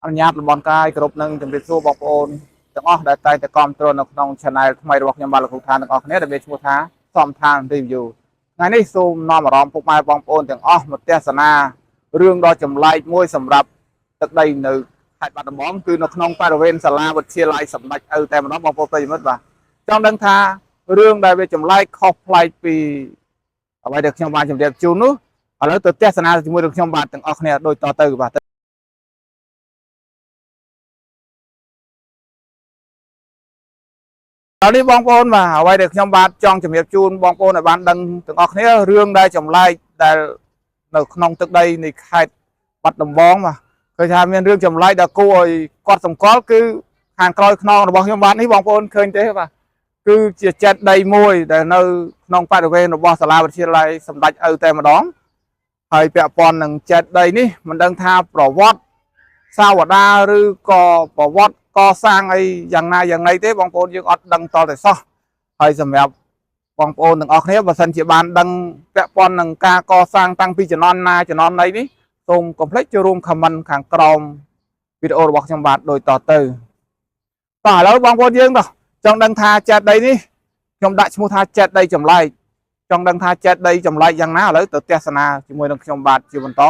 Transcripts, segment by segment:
អនុញ្ញាតលំអរកាយគ្រប់នឹងជំរាបសួរបងប្អូនទាំងអស់ដែលតែងតែគ្រប់គ្រងនៅក្នុង Channel ថ្មីរបស់ខ្ញុំបាទលោកគ្រូថាទាំងអស់គ្នាដែលមានឈ្មោះថាសំឋាន Review ថ្ងៃនេះសូមនាំអារម្មណ៍ពុកម៉ែបងប្អូនទាំងអស់មកទស្សនារឿងដ៏ចម្លែកមួយសម្រាប់ទឹកដីនៅខេត្តបាត់ដំបងគឺនៅក្នុងបរិវេណសាលាវិទ្យាល័យសម្ដេចឪតែម្ដងបងប្អូនប្រិយមិត្តបាទចង់ដឹងថារឿងដែលវាចម្លែកខុសប្លែកពីអ្វីដែលខ្ញុំបានជម្រាបជូននោះឥឡូវទៅទស្សនាជាមួយនឹងខ្ញុំបាទទាំងអស់គ្នាដូចតទៅបាទដល់នេះបងប្អូនបាទអ្វីដែលខ្ញុំបាទចង់ជម្រាបជូនបងប្អូនឲ្យបានដឹងទាំងអស់គ្នារឿងដែលចម្លែកដែលនៅក្នុងទឹកដីនៃខេត្តបាត់ដំបងបាទឃើញថាមានរឿងចម្លែកដែលគួរឲ្យគាត់សម្គាល់គឺខាងក្រោយខ្នងរបស់ខ្ញុំបាទនេះបងប្អូនឃើញទេបាទគឺជាចេតិយមួយដែលនៅក្នុងបរិវេណរបស់សាលាវិទ្យាល័យសម្ដេចឪតែម្ដងហើយពាក់ព័ន្ធនឹងចេតិយនេះមិនដឹងថាប្រវត្តិសាវតាឬក៏ប្រវត្តិកសាងអីយ៉ាងណាយ៉ាងណីទេបងប្អូនយើងអត់ដឹងតតែសោះហើយសម្រាប់បងប្អូនទាំងអស់គ្នាបើសិនជាបានដឹងពាក់ព័ន្ធនឹងការកសាងតាំងពីជំនាន់ណាជំនាន់ណីនេះសូមកុំភ្លេចចូលរួម comment ខាងក្រោមវីដេអូរបស់ខ្ញុំបាទដូចតទៅតោះឥឡូវបងប្អូនយើងតោះចង់ដឹងថាចេតិយនេះខ្ញុំដាក់ឈ្មោះថាចេតិយចម្លែកចង់ដឹងថាចេតិយចម្លែកយ៉ាងណាឥឡូវទៅទស្សនាជាមួយនឹងខ្ញុំបាទជាបន្ត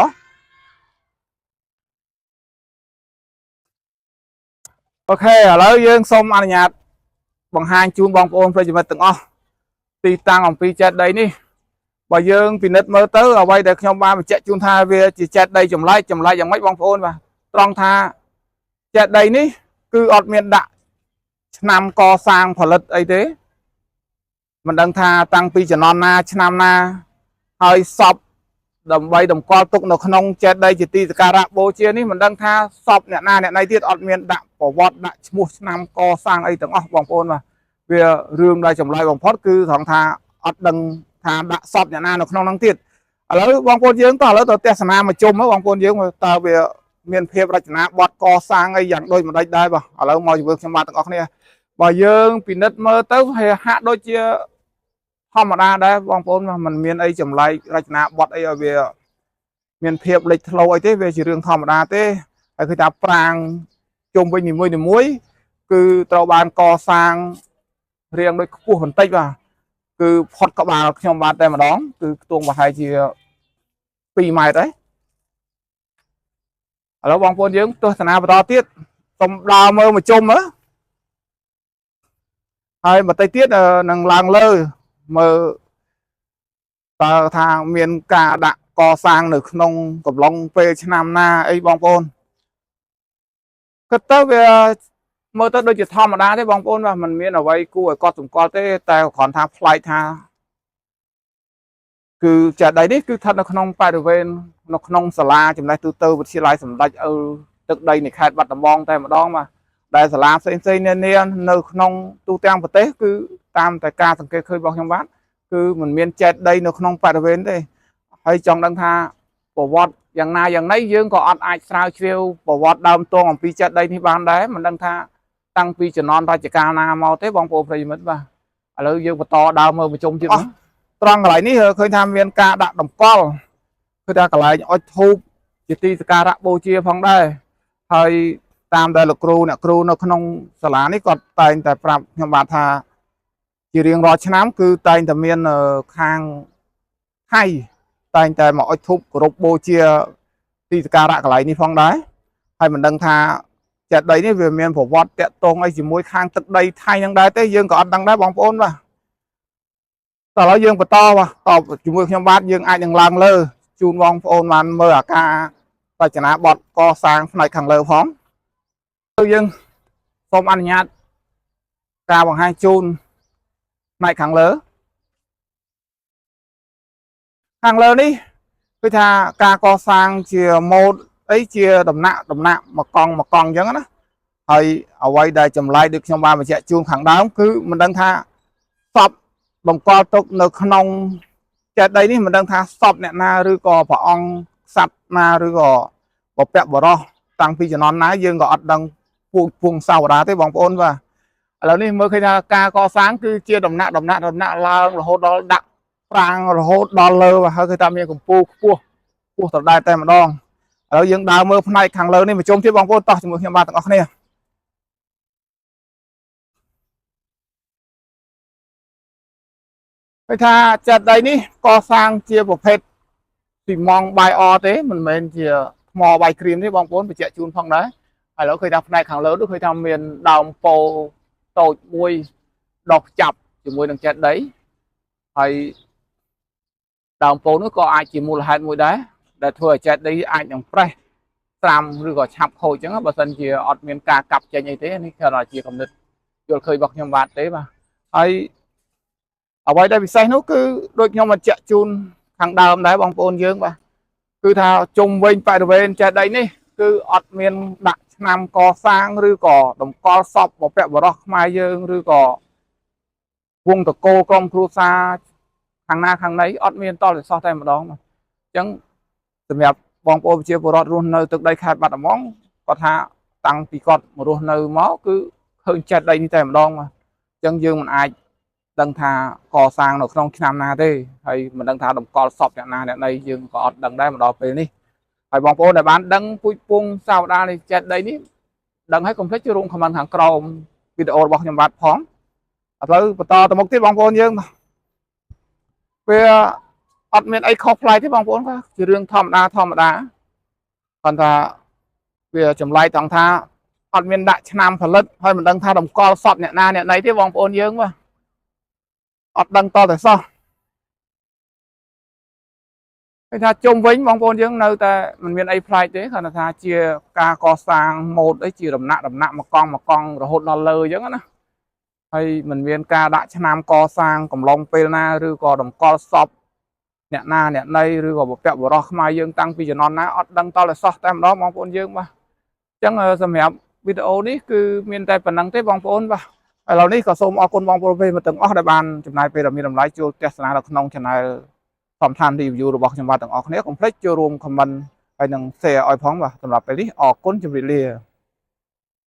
អូខេឥឡូវយើងសូមអនុញ្ញាតបង្ហាញជូនបងប្អូនប្រិយមិត្តទាំងអស់ទីតាំងអំពីចេតិយនេះបើយើងពិនិត្យមើលទៅអ្វីដែលខ្ញុំបានបញ្ជាក់ជូនថាវាជាចេតិយចម្លែកយ៉ាងម៉េចបងប្អូនបាទត្រង់ថាចេតិយនេះគឺអត់មានដាក់ឆ្នាំកសាងផលិតអីទេមិនដឹងថាតាំងពីជំនាន់ណាឆ្នាំណាហើយសពដើម្បីតម្កល់ទុកនៅក្នុងចេតិយជាទីសក្ការៈបូជានេះមិនដឹងថាសពអ្នកណាអ្នកណីទៀតអត់មានដាក់ប្រវត្តិដាក់ឈ្មោះឆ្នាំកសាងអីទាំងអស់បងប្អូនបាទវារឿងដែលចម្លែកបំផុតគឺត្រង់ថាអត់ដឹងថាដាក់សពអ្នកណានៅក្នុងហ្នឹងទៀតឥឡូវបងប្អូនយើងតោះឥឡូវទៅទស្សនាមកជុំបងប្អូនយើងតើវាមានភាពរចនាបថកសាងអីយ៉ាងដូចម្ដេចដែរបាទឥឡូវមកជាមួយខ្ញុំបាទទាំងអស់គ្នាបើយើងពិនិត្យមើលទៅហាក់ដូចជាធម្មតាដែរបងប្អូនมันមានអីចម្លែករចនាបថអីឲ្យវាមានភាពលេចធ្លោអីទេវាជារឿងធម្មតាទេហើយគឺថាប្រាងជុំវិញនីមួយគឺត្រូវបានកសាងរៀងដូចខ្ពស់បន្តិចបាទគឺផុតក្បាលខ្ញុំបាទតែម្ដងគឺខ្ទង់ប្រហែលជា2 ម៉ែត្រហើយឥឡូវបងប្អូនយើងទស្សនាបន្តទៀតសូមដើរមើលមកជុំមើលហើយបន្តិចទៀតនឹងឡើងលើមើលតើថាមានការដាក់កសាងនៅក្នុងកំឡុងពេលឆ្នាំណាអីបងប្អូនគិតទៅវាមើលទៅដូចជាធម្មតាទេបងប្អូនបាទมันមានអ្វីគួរឲ្យកត់សម្គាល់ទេតែគ្រាន់ថាប្លែកថាគឺចេតិយនេះគឺស្ថិតនៅក្នុងបរិវេណនៅក្នុងសាលាចំណេះទូទៅវិទ្យាល័យសម្ដេចឪទឹកដីនៃខេត្តបាត់ដំបងតែម្ដងបាទដែលសាលាផ្សេងនានានៅក្នុងទូទាំងប្រទេសគឺតាមតែការសង្កេតឃើញរបស់ខ្ញុំបាទគឺมันមានចេតិយនៅក្នុងបរិវេណទេហើយចង់ដឹងថាប្រវត្តិយ៉ាងណាយ៉ាងណីយើងក៏អត់អាចស្រាវជ្រាវប្រវត្តិដើមទងអំពីចេតិយនេះបានដែរមិនដឹងថាតាំងពីជំនាន់រជ្ជកាលណាមកទេបងប្អូនប្រិយមិត្តបាទឥឡូវយើងបន្តដើរមើលប្រជុំទៀតត្រង់កន្លែងនេះឃើញថាមានការដាក់តម្កល់គឺថាកន្លែងអុជធូបជាទីសក្ការៈបូជាផងដែរហើយតាមដែលលោកគ្រូអ្នកគ្រូនៅក្នុងសាលានេះគាត់តែងតែប្រាប់ខ្ញុំបាទថាជារៀងរាល់ឆ្នាំគឺតែងតែមានខាងថៃតែងតែមកអុជធូបគោរពបូជាទីសក្ការៈកន្លែងនេះផងដែរហើយមិនដឹងថាចេតិយនេះវាមានប្រវត្តិតាក់ទងអីជាមួយខាងទឹកដីថៃនឹងដែរទេយើងក៏អត់ដឹងដែរបងប្អូនបាទតោះឥឡូវយើងបន្តបាទតជាមួយខ្ញុំបាទយើងអាចនឹងឡើងលើជូនបងប្អូនបានមើលអាការរចនាបថកសាងផ្នែកខាងលើផងយើងសូមអនុញ្ញាតការបង្ហាញជូនផ្នែកខាងលើនេះគឺថាការកសាងជាម៉ូដអីជាដំណាក់មកកង់អញ្ចឹងណាហើយអ្វីដែលចម្លែកដូចខ្ញុំបានបញ្ជាក់ជូនខាងដើមគឺមិនដឹងថាសពបង្កល់ទុកនៅក្នុងចេតិយនេះមិនដឹងថាសពអ្នកណាឬក៏ព្រះអង្គក្សត្រណាឬក៏បព្វបុរសតាំងពីជំនាន់ណាយើងក៏អត់ដឹងពងសាវតាទេបងប្អូនបាទឥឡូវនេះមើលឃើញថាការកសាងគឺជាដំណាក់ឡើងរហូតដល់ដាក់ប្រាង្គរហូតដល់លើហើយគឺថាមានកម្ពស់ខ្ពស់ត្រដែតតែម្ដង ឥឡូវយើងដើរមើលផ្នែកខាងលើនេះមកជុំទៀតបងប្អូនតោះជាមួយខ្ញុំបាទទាំងអស់គ្នាឃើញថាចេតិយនេះកសាងជាប្រភេទស៊ីម៉ងត៍បាយអទេមិនមែនជាថ្មបាយក្រៀមទេបងប្អូនបញ្ជាក់ជូនផងដែរឥឡូវឃើញថាផ្នែកខាងលើនោះឃើញថាមានដើមពោធិ៍តូចមួយដុះចាប់ជាមួយនឹងចេតិយហើយដើមពោធិ៍នោះក៏អាចជាមូលហេតុមួយដែរដែលធ្វើឲ្យចេតិយអាចនឹងប្រេះស្រាំឬក៏ឆាប់ខូចអញ្ចឹងបើសិនជាអត់មានការកាប់ចេញអីទេនេះគ្រាន់តែជាគំនិតយល់ឃើញរបស់ខ្ញុំបាទទេបាទហើយអ្វីដែលពិសេសនោះគឺដូចខ្ញុំបញ្ជាក់ជូនខាងដើមដែរបងប្អូនយើងបាទគឺថាជុំវិញបរិវេណចេតិយនេះគឺអត់មានដាក់ឆ្នាំកសាងឬក៏តម្កល់សពបុព្វបុរសខ្មែរយើងឬក៏វងតកោក្រុមគ្រួសារខាងណាខាងណីអត់មានតលសោះតែម្ដងអញ្ចឹងសម្រាប់បងប្អូនប្រជាពលរដ្ឋរស់នៅទឹកដីខេត្តបាត់ដំបងគាត់ថាតាំងពីគាត់មករស់នៅមកគឺឃើញចេតិយនេះតែម្ដងបាទអញ្ចឹងយើងមិនអាចដឹងថាកសាងនៅក្នុងឆ្នាំណាទេហើយមិនដឹងថាតម្កល់សពអ្នកណាអ្នកណីយើងក៏អត់ដឹងដែរមកដល់ពេលនេះហើយបងប្អូនដែលបានដឹងពូជពងសាវតានៃចេតិយនេះដឹងហើយកុំភ្លេចចូលរួមខមមិនខាងក្រោមវីដេអូរបស់ខ្ញុំបាទផងឥឡូវបន្តទៅមុខទៀតបងប្អូនយើងវាអត់មានអីខុសប្លែកទេបងប្អូនបាទជារឿងធម្មតាគាត់ថាវាចម្លែកត្រង់ថាអត់មានដាក់ឆ្នាំផលិតហើយមិនដឹងថាតម្កល់សពអ្នកណាអ្នកណីទេបងប្អូនយើងបាទអត់ដឹងតតែសោះគេថាជុំវិញបងប្អូនយើងនៅតែមិនមានអីប្លែកទេគាត់ថាជាការកសាងម៉ូដអីជាដំណាក់មកកង់រហូតដល់លើអញ្ចឹងណាហើយមិនមានការដាក់ឆ្នាំកសាងកំឡុងពេលណាឬក៏តម្កល់សពអ្នកណាអ្នកណីឬក៏បុព្វបុរសខ្មែរយើងតាំងពីជំនាន់ណាអត់ដឹងតតែសោះតែម្ដងបងប្អូនយើងបាទអញ្ចឹងសម្រាប់វីដេអូនេះគឺមានតែប៉ុណ្្នឹងទេបងប្អូនបាទឥឡូវនេះក៏សូមអរគុណបងប្អូនទាំងអស់ដែលបានចំណាយពេលដ៏មានតម្លៃចូលទស្សនានៅក្នុង Channel ធម្មតាន review របស់ខ្ញុំបាទទាំងអស់គ្នាកុំភ្លេចចូលរួម comment ហើយនិង share ឲ្យផងបាទសម្រាប់ពេលនេះអរគុណជម្រាបលា